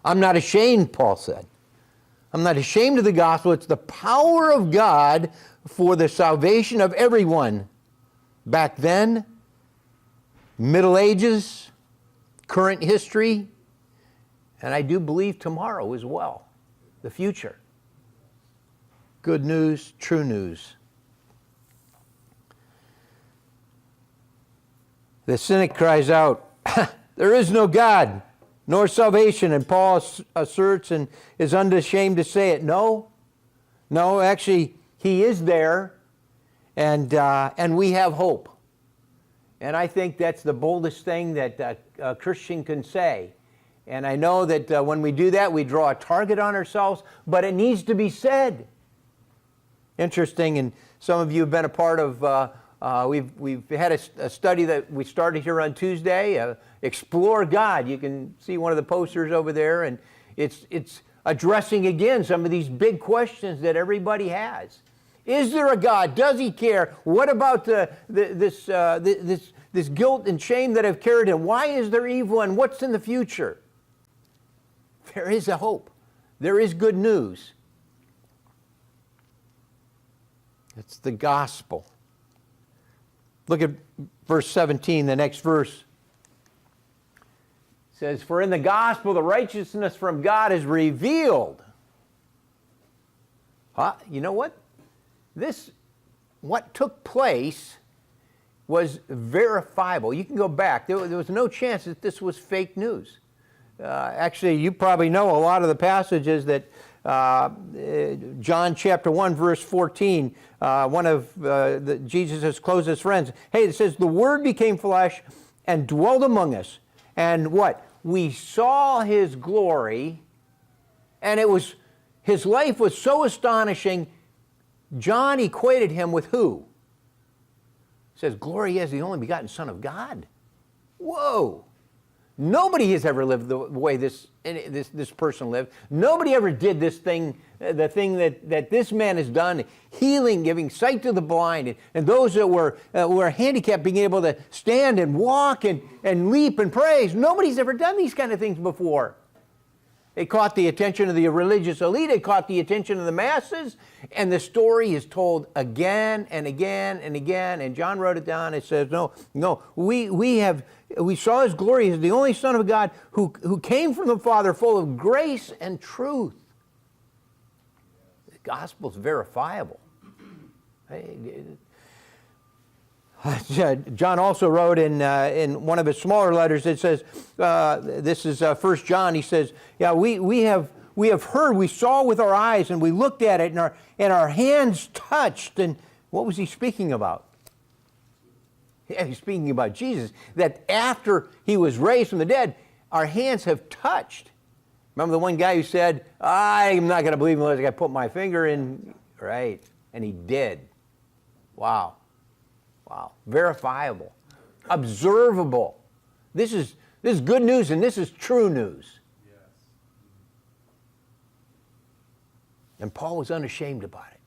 I'm not ashamed, Paul said. I'm not ashamed of the gospel. It's the power of God for the salvation of everyone. Back then, Middle Ages, current history, and I do believe tomorrow as well, the future. Good news, true news. The cynic cries out, there is no God, nor salvation. And Paul asserts and is unashamed to say it. No, actually, he is there, and we have hope. And I think that's the boldest thing that a Christian can say. And I know that when we do that, we draw a target on ourselves, but it needs to be said. Interesting, and some of you have been a part of, we've had a study that we started here on Tuesday, Explore God. You can see one of the posters over there, and it's addressing again some of these big questions that everybody has. Is there a God? Does he care? What about this guilt and shame that have carried him? Why is there evil, and what's in the future? There is a hope. There is good news. It's the gospel. Look at verse 17, the next verse. It says, for in the gospel the righteousness from God is revealed. You know what? What took place was verifiable. You can go back. There was no chance that this was fake news. Actually, you probably know a lot of the passages that John chapter 1, verse 14, one of Jesus' closest friends. Hey, it says, the Word became flesh and dwelt among us. And what? We saw his glory, and his life was so astonishing, John equated him with who? It says, glory as the only begotten Son of God. Whoa! Nobody has ever lived the way this person lived. Nobody ever did this thing, the thing that this man has done, healing, giving sight to the blind, and those that were handicapped being able to stand and walk and leap and praise. Nobody's ever done these kind of things before. It caught the attention of the religious elite. It caught the attention of the masses. And the story is told again and again and again. And John wrote it down. It says, no, we saw his glory. He's the only Son of God who came from the Father, full of grace and truth. The gospel is verifiable. John also wrote in one of his smaller letters, it says, this is 1 John, he says, yeah, we have heard, we saw with our eyes, and we looked at it, and our hands touched. And what was he speaking about? Yeah, he's speaking about Jesus, that after he was raised from the dead, our hands have touched. Remember the one guy who said, I'm not going to believe unless I put my finger in, right? And he did. Wow. Verifiable, observable. This is good news, and this is true news. Yes. And Paul was unashamed about it.